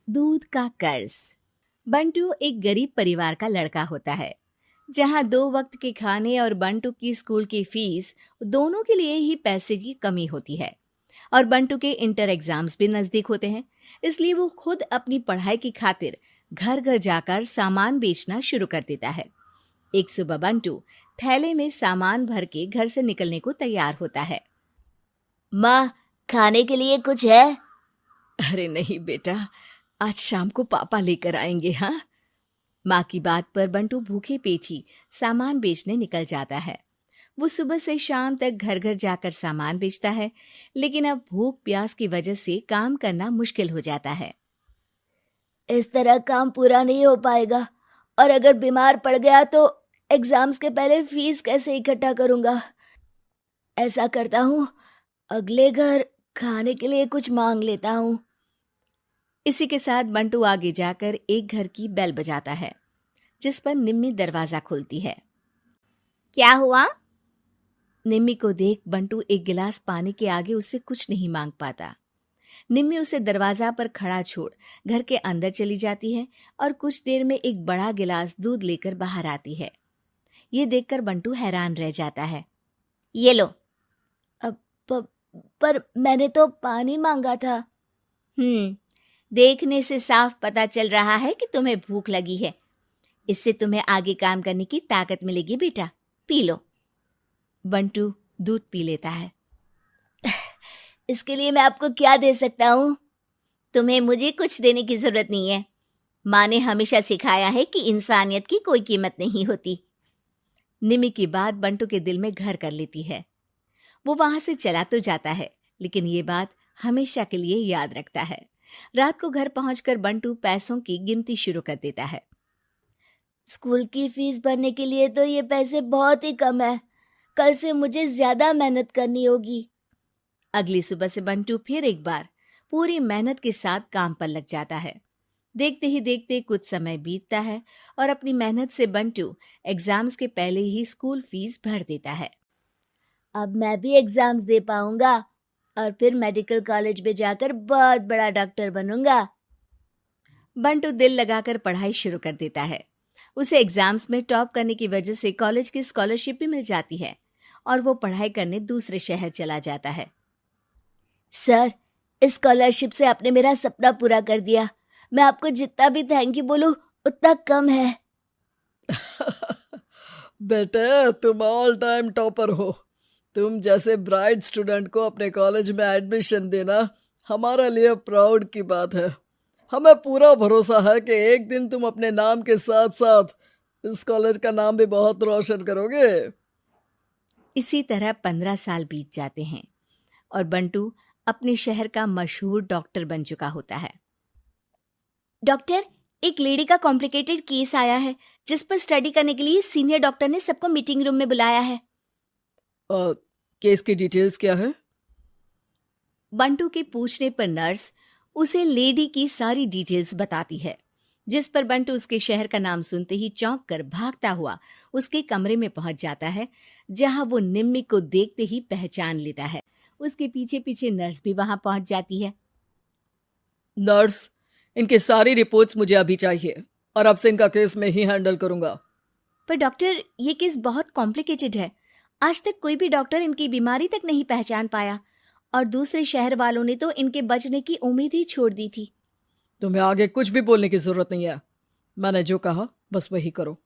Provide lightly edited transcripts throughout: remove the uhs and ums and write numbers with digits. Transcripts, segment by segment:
दूध का कर्ज। बंटू एक गरीब परिवार का लड़का होता है, जहां 2 वक्त के खाने और बंटू की स्कूल की फीस दोनों के लिए ही पैसे की कमी होती है। और बंटू के इंटर एग्जाम्स भी नजदीक होते हैं, इसलिए वो खुद अपनी पढ़ाई की खातिर घर घर जाकर सामान बेचना शुरू कर देता है। एक सुबह बंटू थैले में सामान भर के घर से निकलने को तैयार होता है। माँ, खाने के लिए कुछ है? अरे नहीं बेटा, आज शाम को पापा लेकर आएंगे। हाँ, माँ की बात पर बंटू भूखे पेट ही सामान बेचने निकल जाता है। वो सुबह से शाम तक घर घर जाकर सामान बेचता है, लेकिन अब भूख प्यास की वजह से काम करना मुश्किल हो जाता है। इस तरह काम पूरा नहीं हो पाएगा, और अगर बीमार पड़ गया तो एग्जाम्स के पहले फीस कैसे इकट्ठा करूंगा? ऐसा करता हूँ, अगले घर खाने के लिए कुछ मांग लेता हूँ। इसी के साथ बंटू आगे जाकर एक घर की बेल बजाता है, जिस पर निम्मी दरवाजा खोलती है। क्या हुआ? निम्मी को देख बंटू एक गिलास पानी के आगे उससे कुछ नहीं मांग पाता। निम्मी उसे दरवाजा पर खड़ा छोड़ घर के अंदर चली जाती है और कुछ देर में एक बड़ा गिलास दूध लेकर बाहर आती है। ये देखकर बंटू हैरान रह जाता है। ये लो। अब पर मैंने तो पानी मांगा था। देखने से साफ पता चल रहा है कि तुम्हें भूख लगी है। इससे तुम्हें आगे काम करने की ताकत मिलेगी बेटा, पी लो। बंटू दूध पी लेता है। इसके लिए मैं आपको क्या दे सकता हूँ? तुम्हें मुझे कुछ देने की जरूरत नहीं है। माँ ने हमेशा सिखाया है कि इंसानियत की कोई कीमत नहीं होती। निमी की बात बंटू के दिल में घर कर लेती है। वो वहां से चला तो जाता है, लेकिन ये बात हमेशा के लिए याद रखता है। रात को घर पहुंचकर बंटू पैसों की गिनती शुरू कर देता है। स्कूल की फीस भरने के लिए तो ये पैसे बहुत ही कम है। कल से मुझे ज्यादा मेहनत करनी होगी। अगली सुबह से बंटू फिर एक बार पूरी मेहनत के साथ काम पर लग जाता है। देखते ही देखते कुछ समय बीतता है और अपनी मेहनत से बंटू एग्जाम्स के पहले ही स्कूल फीस भर देता है। अब मैं भी एग्जाम्स दे पाऊंगा और फिर मेडिकल कॉलेज में जाकर बहुत बड़ा डॉक्टर बनूंगा। बंटू दिल लगाकर पढ़ाई शुरू कर देता है। उसे एग्जाम्स में टॉप करने की वजह से कॉलेज की स्कॉलरशिप भी मिल जाती है और वो पढ़ाई करने दूसरे शहर चला जाता है। सर, इस स्कॉलरशिप से आपने मेरा सपना पूरा कर दिया। मैं आपको जितना भी थैंक यू बोलूं उतना कम है। बेटे, तुम ऑल टाइम टॉपर हो। तुम जैसे ब्राइट स्टूडेंट को अपने कॉलेज में एडमिशन देना हमारे लिए प्राउड की बात है। हमें पूरा भरोसा है कि एक दिन तुम अपने नाम के साथ साथ इस कॉलेज का नाम भी बहुत रोशन करोगे। इसी तरह 15 साल बीत जाते हैं और बंटू अपने शहर का मशहूर डॉक्टर बन चुका होता है। डॉक्टर, एक लेडी का कॉम्प्लिकेटेड केस आया है, जिस पर स्टडी करने के लिए सीनियर डॉक्टर ने सबको मीटिंग रूम में बुलाया है। केस की डिटेल्स क्या है? बंटू के पूछने पर नर्स उसे लेडी की सारी डिटेल्स बताती है, जिस पर बंटू उसके शहर का नाम सुनते ही चौंक कर भागता हुआ उसके कमरे में पहुंच जाता है, जहां वो निम्मी को देखते ही पहचान लेता है। उसके पीछे पीछे नर्स भी वहां पहुंच जाती है। नर्स, इनकी सारी रिपोर्ट्स मुझे अभी चाहिए और अब से इनका केस मैं ही हैंडल करूंगा। पर डॉक्टर, ये केस बहुत कॉम्प्लिकेटेड है। आज तक कोई भी डॉक्टर इनकी बीमारी तक नहीं पहचान पाया और दूसरे शहर वालों ने तो इनके बचने की उम्मीद ही छोड़ दी थी। तुम्हें आगे कुछ भी बोलने की जरूरत नहीं है। मैंने जो कहा बस वही करो।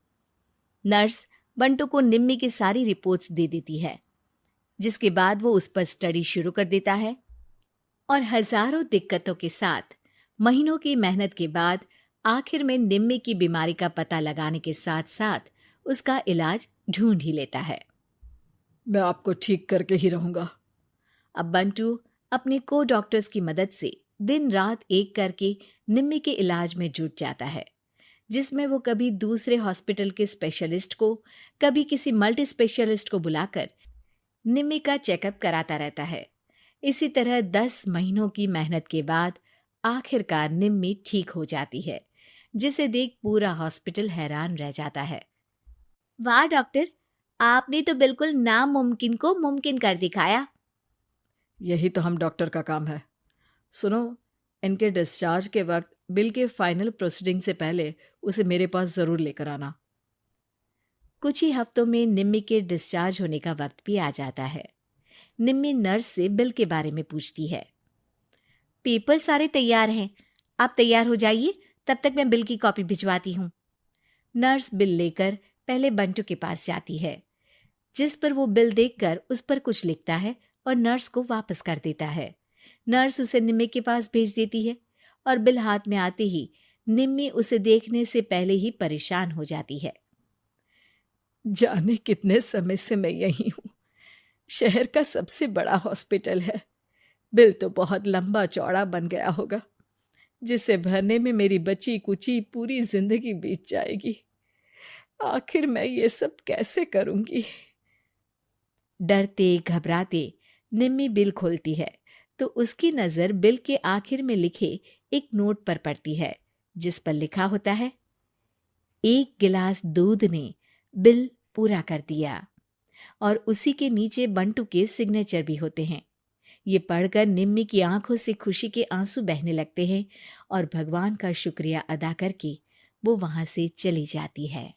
नर्स बंटू को निम्मी की सारी रिपोर्ट्स दे देती है, जिसके बाद वो उस पर स्टडी शुरू कर देता है और हजारों दिक्कतों के साथ महीनों की मेहनत के बाद आखिर में निम्मी की बीमारी का पता लगाने के साथ साथ उसका इलाज ढूंढ ही लेता है। मैं आपको ठीक करके ही रहूंगा। अब बंटू अपने को डॉक्टर्स की मदद से दिन रात एक करके निम्मी के इलाज में जुट जाता है, जिसमें वो कभी दूसरे हॉस्पिटल के स्पेशलिस्ट को, कभी किसी मल्टी स्पेशलिस्ट को बुलाकर निम्मी का चेकअप कराता रहता है। इसी तरह 10 महीनों की मेहनत के बाद आखिरकार निम्मी ठीक हो जाती है, जिसे देख पूरा हॉस्पिटल हैरान रह जाता है। वाह डॉक्टर, आपने तो बिल्कुल नामुमकिन को मुमकिन कर दिखाया। यही तो हम डॉक्टर का काम है। सुनो, इनके डिस्चार्ज के वक्त बिल के फाइनल प्रोसीडिंग से पहले उसे मेरे पास ज़रूर लेकर आना। कुछ ही हफ्तों में निम्मी के डिस्चार्ज होने का वक्त भी आ जाता है। निम्मी नर्स से बिल के बारे में पूछती है। पेपर सारे तैयार हैं, आप तैयार हो जाइए, तब तक मैं बिल की कॉपी भिजवाती हूँ। नर्स बिल लेकर पहले बंटू के पास जाती है, जिस पर वो बिल देखकर उस पर कुछ लिखता है और नर्स को वापस कर देता है। नर्स उसे निम्मी के पास भेज देती है और बिल हाथ में आते ही निम्मी उसे देखने से पहले ही परेशान हो जाती है। जाने कितने समय से मैं यहीं हूँ। शहर का सबसे बड़ा हॉस्पिटल है। बिल तो बहुत लंबा चौड़ा बन गया होगा, जिसे भरने में मेरी बची कुची पूरी जिंदगी बीत जाएगी। आखिर मैं ये सब कैसे करूंगी? डरते घबराते निम्मी बिल खोलती है तो उसकी नजर बिल के आखिर में लिखे एक नोट पर पड़ती है, जिस पर लिखा होता है, 1 गिलास दूध ने बिल पूरा कर दिया। और उसी के नीचे बंटू के सिग्नेचर भी होते हैं। ये पढ़कर निम्मी की आंखों से खुशी के आंसू बहने लगते हैं और भगवान का शुक्रिया अदा करके वो वहां से चली जाती है।